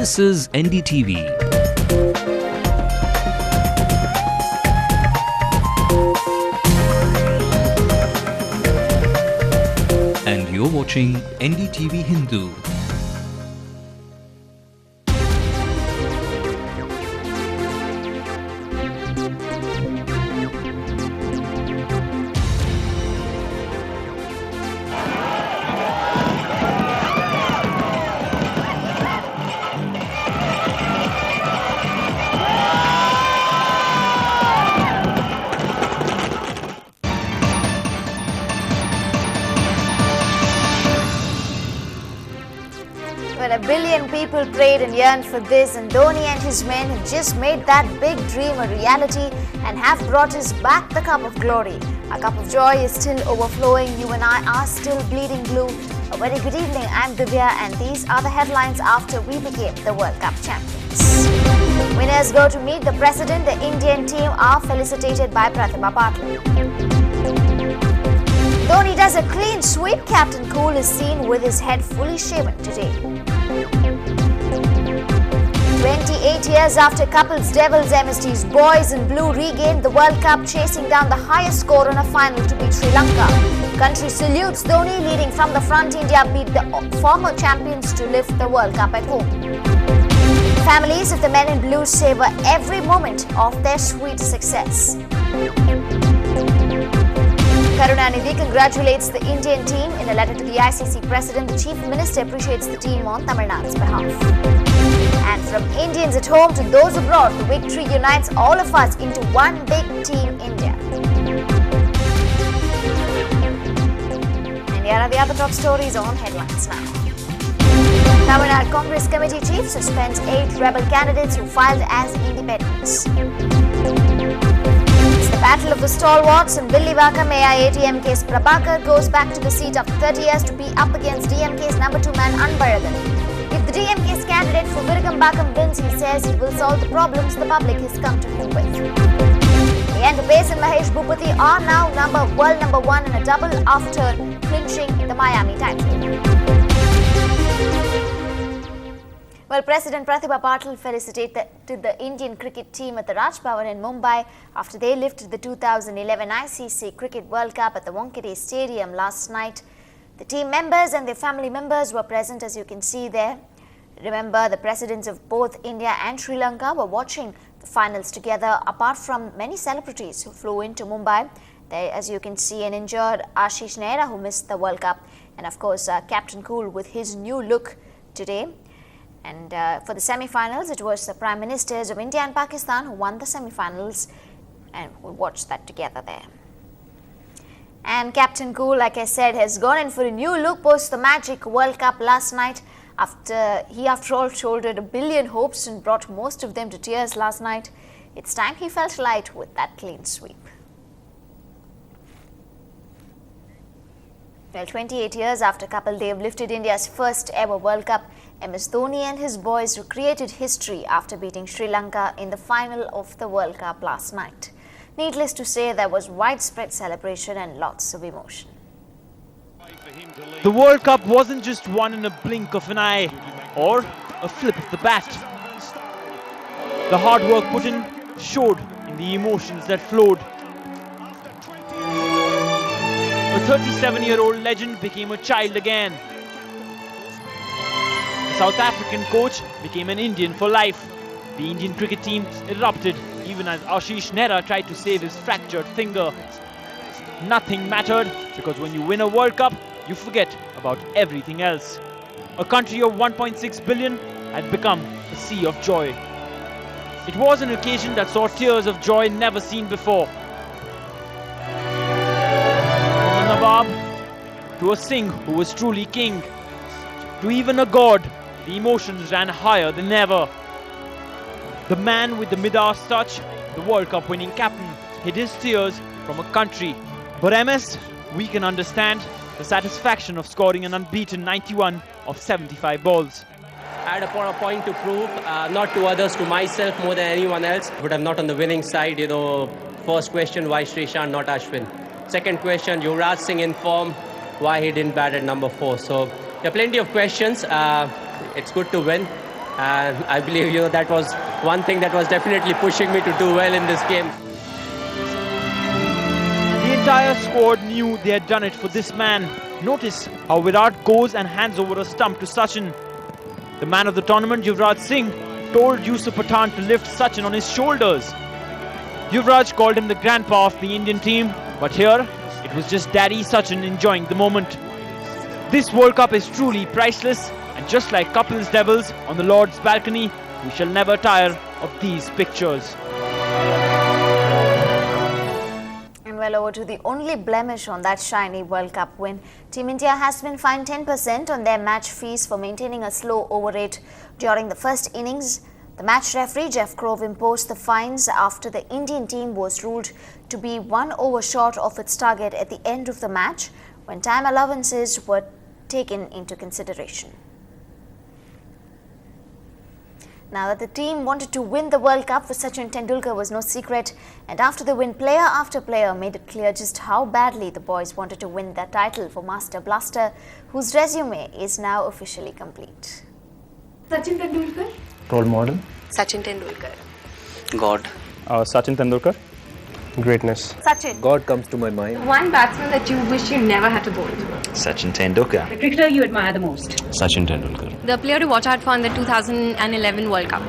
This is NDTV. And you're watching Ndtv-Hindu. Well, a billion people prayed and yearned for this, and Dhoni and his men have just made that big dream a reality and have brought us back the cup of glory. Our cup of joy is still overflowing. You and I are still bleeding blue. A very good evening. I'm Divya, and these are the headlines after we became the World Cup champions. Winners go to meet the president. The Indian team are felicitated by Pratibha Patil. Dhoni does a clean sweep. Captain Cool is seen with his head fully shaven today. 28 years after couples Devils MSD's boys in blue regained the World Cup, chasing down the highest score in a final to beat Sri Lanka. Country salutes Dhoni, leading from the front. India beat the former champions to lift the World Cup at home. Families of the men in blue savor every moment of their sweet success. Karunanidhi congratulates the Indian team. In a letter to the ICC president, the chief minister appreciates the team on Tamil Nadu's behalf. And from Indians at home to those abroad, the victory unites all of us into one big team India. And here are the other top stories on headlines now. Tamil Nadu Congress Committee chief suspends 8 rebel candidates who filed as independents. The battle of the stalwarts in Villivakam. AIADMK's Prabhakar goes back to the seat after 30 years to be up against DMK's number 2 man Anbaragan. If the DMK's candidate for Virugambakam wins, he says he will solve the problems the public has come to him with. Leander Paes and Mahesh Bhupathi are now world number 1 in a double after clinching the Miami title. Well, President Pratibha Patil felicitated the Indian cricket team at the Raj Bhavan in Mumbai after they lifted the 2011 ICC Cricket World Cup at the Wankhede Stadium last night. The team members and their family members were present, as you can see there. Remember, the presidents of both India and Sri Lanka were watching the finals together, apart from many celebrities who flew into Mumbai. There, as you can see, an injured Ashish Nehra who missed the World Cup, and of course Captain Cool with his new look today. And for the semi-finals, it was the Prime Ministers of India and Pakistan who won the semi-finals, and we'll watch that together there. And Captain Cool, like I said, has gone in for a new look post the Magic World Cup last night, after he, after all, shouldered a billion hopes and brought most of them to tears last night. It's time he felt light with that clean sweep. Well, 28 years after Kapil Dev lifted India's first ever World Cup, MS Dhoni and his boys recreated history after beating Sri Lanka in the final of the World Cup last night. Needless to say, there was widespread celebration and lots of emotion. The World Cup wasn't just won in a blink of an eye or a flip of the bat. The hard work put in showed in the emotions that flowed. A 37-year-old legend became a child again. The South African coach became an Indian for life. The Indian cricket team erupted even as Ashish Nehra tried to save his fractured finger. Nothing mattered because when you win a World Cup, you forget about everything else. A country of 1.6 billion had become a sea of joy. It was an occasion that saw tears of joy never seen before. From a Nawab to a Singh who was truly king, to even a god, the emotions ran higher than ever. The man with the Midas touch, the World Cup winning captain, hid his tears from a country. But MS, we can understand the satisfaction of scoring an unbeaten 91 of 75 balls. I had a point to prove, not to others, to myself more than anyone else. But I'm not on the winning side, First question, why Srishant, not Ashwin? Second question, Yuvraj Singh in form, why he didn't bat at number 4? So there are plenty of questions. It's good to win. And I believe that was one thing that was definitely pushing me to do well in this game. The entire squad knew they had done it for this man. Notice how Virat goes and hands over a stump to Sachin. The man of the tournament, Yuvraj Singh, told Yusuf Pathan to lift Sachin on his shoulders. Yuvraj called him the grandpa of the Indian team, but here it was just Daddy Sachin enjoying the moment. This World Cup is truly priceless, and just like couples devils on the Lord's balcony, we shall never tire of these pictures. And well, over to the only blemish on that shiny World Cup win. Team India has been fined 10% on their match fees for maintaining a slow over rate during the first innings. The match referee Jeff Grove imposed the fines after the Indian team was ruled to be 1 over short of its target at the end of the match when time allowances were taken into consideration. Now that the team wanted to win the World Cup for Sachin Tendulkar was no secret, and after the win, player after player made it clear just how badly the boys wanted to win that title for Master Blaster, whose resume is now officially complete. Sachin Tendulkar. Role model. Sachin Tendulkar. God. Sachin Tendulkar. Greatness. Sachin. God comes to my mind. One batsman that you wish you never had to bowl. Sachin Tendulkar. The cricketer you admire the most. Sachin Tendulkar. The player to watch out for in the 2011 World Cup.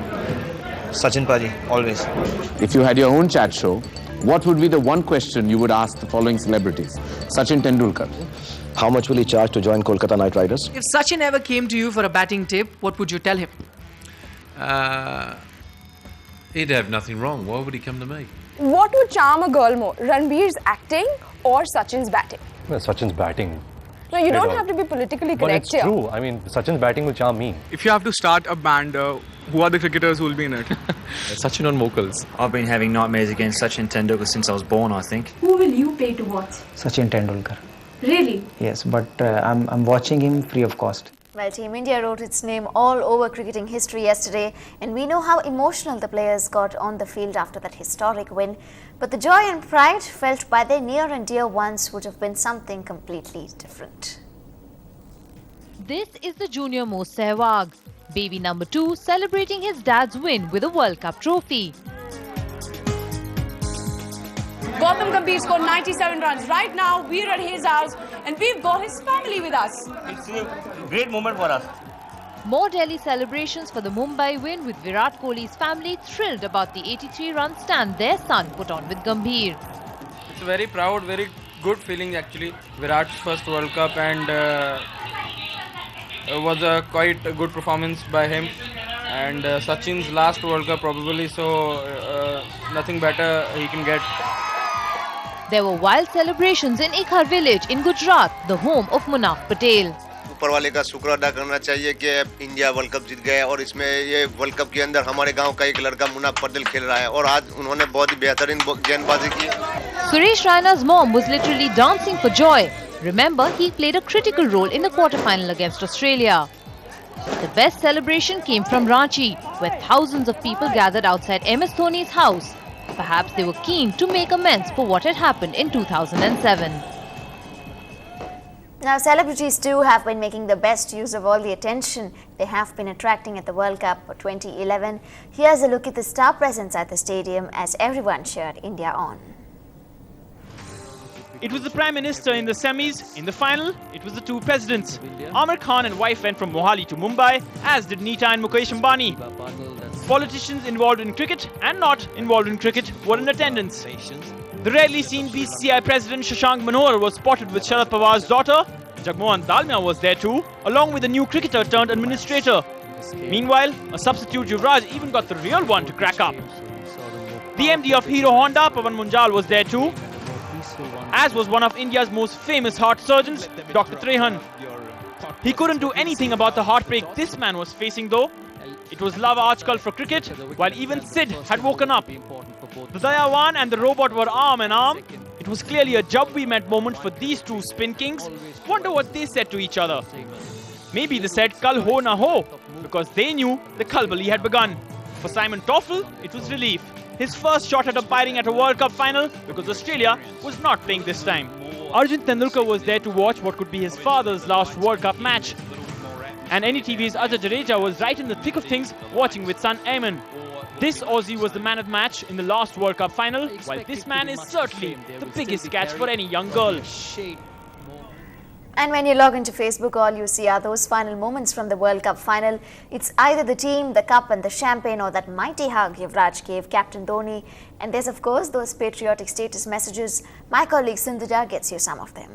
Sachin Paji, always. If you had your own chat show, what would be the one question you would ask the following celebrities? Sachin Tendulkar. How much will he charge to join Kolkata Knight Riders? If Sachin ever came to you for a batting tip, what would you tell him? He'd have nothing wrong. Why would he come to me? What would charm a girl more, Ranbir's acting or Sachin's batting? Well, Sachin's batting. No, you don't have to be politically But correct it's here. true. I mean, Sachin's batting will charm me. If you have to start a band, who are the cricketers who will be in it? Sachin on vocals. I've been having nightmares against Sachin Tendulkar since I was born, I think. Who will you pay to watch? Sachin Tendulkar. Really? Yes, but I'm watching him free of cost. Well, Team India wrote its name all over cricketing history yesterday, and we know how emotional the players got on the field after that historic win. But the joy and pride felt by their near and dear ones would have been something completely different. This is the junior Mo Sehwag, baby number 2, celebrating his dad's win with a World Cup trophy. Gautam Gambhir scored 97 runs. Right now, we're at his house and we've got his family with us. It's a great moment for us. More Delhi celebrations for the Mumbai win, with Virat Kohli's family thrilled about the 83-run stand their son put on with Gambhir. It's a very proud, very good feeling actually. Virat's first World Cup, and it was quite a good performance by him. And Sachin's last World Cup probably, so nothing better he can get. There were wild celebrations in Ikhar village in Gujarat, the home of Munaf Patel. ऊपर वाले का शुक्र अदा करना चाहिए कि India world cup जीत गया, और इसमें ये वर्ल्ड कप के अंदर हमारे गांव का एक लड़का मुनाफ पटेल खेल रहा है, और आज उन्होंने बहुत ही बेहतरीन गेंदबाजी की. Suresh Raina's mom was literally dancing for joy. Remember, he played a critical role in the quarter-final against Australia. The best celebration came from Ranchi, where thousands of people gathered outside MS Dhoni's house. Perhaps they were keen to make amends for what had happened in 2007. Now, celebrities too have been making the best use of all the attention they have been attracting at the World Cup for 2011. Here's a look at the star presence at the stadium as everyone cheered India on. It was the Prime Minister in the semis. In the final, it was the two presidents. Amir Khan and wife went from Mohali to Mumbai, as did Neeta and Mukesh Ambani. Politicians involved in cricket and not involved in cricket were in attendance. The rarely seen BCCI President Shashank Manohar was spotted with Sharad Pawar's daughter. Jagmohan Dalmia was there too, along with a new cricketer turned administrator. Meanwhile, a substitute Yuvraj even got the real one to crack up. The MD of Hero Honda, Pawan Munjal, was there too, as was one of India's most famous heart surgeons, Dr. Trehan. He couldn't do anything about the heartbreak this man was facing though. It was lava archkal for cricket, while even Sid had woken up. The Dayawan and the robot were arm in arm. It was clearly a jab we met moment for these two spin kings. Wonder what they said to each other. Maybe they said kal ho na ho, because they knew the Kalbali had begun. For Simon Toffel, it was relief. His first shot at umpiring at a World Cup final, because Australia was not playing this time. Arjun Tendulkar was there to watch what could be his father's last World Cup match. And NDTV's Ajay Jadeja was right in the thick of things, watching with son Ayman. This Aussie was the man of the match in the last World Cup final, while this man is certainly the biggest catch for any young girl. And when you log into Facebook, all you see are those final moments from the World Cup final. It's either the team, the cup and the champagne, or that mighty hug Yuvraj gave Captain Dhoni. And there's of course those patriotic status messages. My colleague Sindhuja gets you some of them.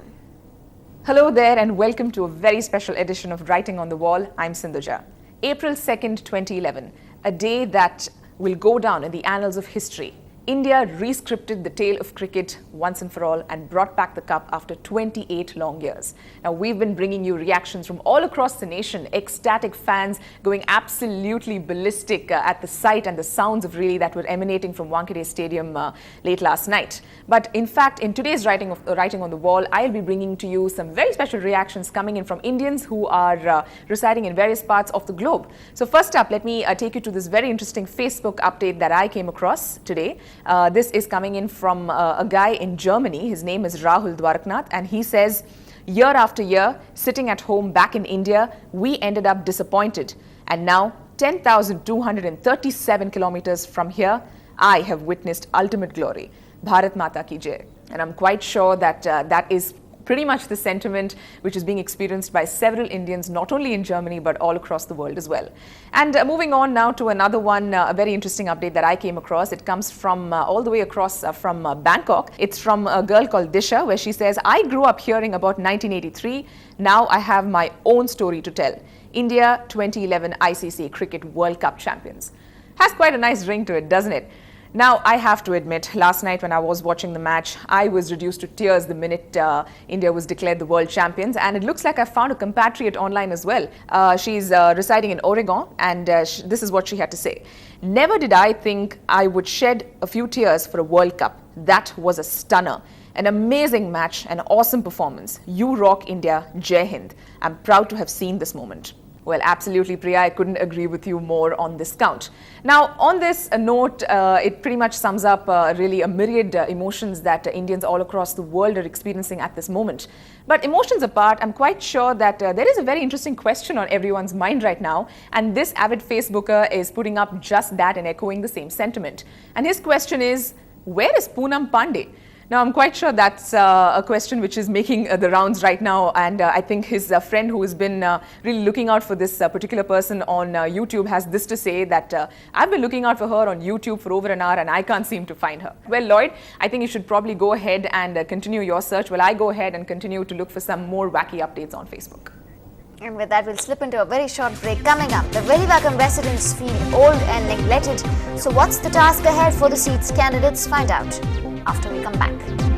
Hello there and welcome to a very special edition of Writing on the Wall. I'm Sindhuja. April 2nd, 2011, a day that will go down in the annals of history. India re-scripted the tale of cricket once and for all and brought back the cup after 28 long years. Now, we've been bringing you reactions from all across the nation, ecstatic fans going absolutely ballistic at the sight and the sounds of really that were emanating from Wankhede Stadium late last night. But in fact, in today's Writing on the Wall, I'll be bringing to you some very special reactions coming in from Indians who are residing in various parts of the globe. So first up, let me take you to this very interesting Facebook update that I came across today. This is coming in from a guy in Germany. His name is Rahul Dwaraknath, and he says, year after year, sitting at home back in India, we ended up disappointed. And now, 10,237 kilometers from here, I have witnessed ultimate glory. Bharat Mata ki jai. And I'm quite sure that that is pretty much the sentiment which is being experienced by several Indians, not only in Germany, but all across the world as well. And moving on now to another one, a very interesting update that I came across. It comes from all the way across from Bangkok. It's from a girl called Disha, where she says, I grew up hearing about 1983. Now I have my own story to tell. India 2011 ICC Cricket World Cup champions. Has quite a nice ring to it, doesn't it? Now, I have to admit, last night when I was watching the match, I was reduced to tears the minute India was declared the world champions. And it looks like I found a compatriot online as well. She's residing in Oregon, and this is what she had to say. Never did I think I would shed a few tears for a World Cup. That was a stunner. An amazing match, an awesome performance. You rock India, Jai Hind. I'm proud to have seen this moment. Well, absolutely, Priya, I couldn't agree with you more on this count. Now, on this note, it pretty much sums up really a myriad emotions that Indians all across the world are experiencing at this moment. But emotions apart, I'm quite sure that there is a very interesting question on everyone's mind right now. And this avid Facebooker is putting up just that and echoing the same sentiment. And his question is, where is Poonam Pandey? Now, I'm quite sure that's a question which is making the rounds right now, and I think his friend who has been really looking out for this particular person on YouTube has this to say, that I've been looking out for her on YouTube for over an hour and I can't seem to find her. Well, Lloyd, I think you should probably go ahead and continue your search while I go ahead and continue to look for some more wacky updates on Facebook. And with that, we'll slip into a very short break. Coming up, the Velivakam residents feel old and neglected. So what's the task ahead for the seats candidates? Find out after we come back.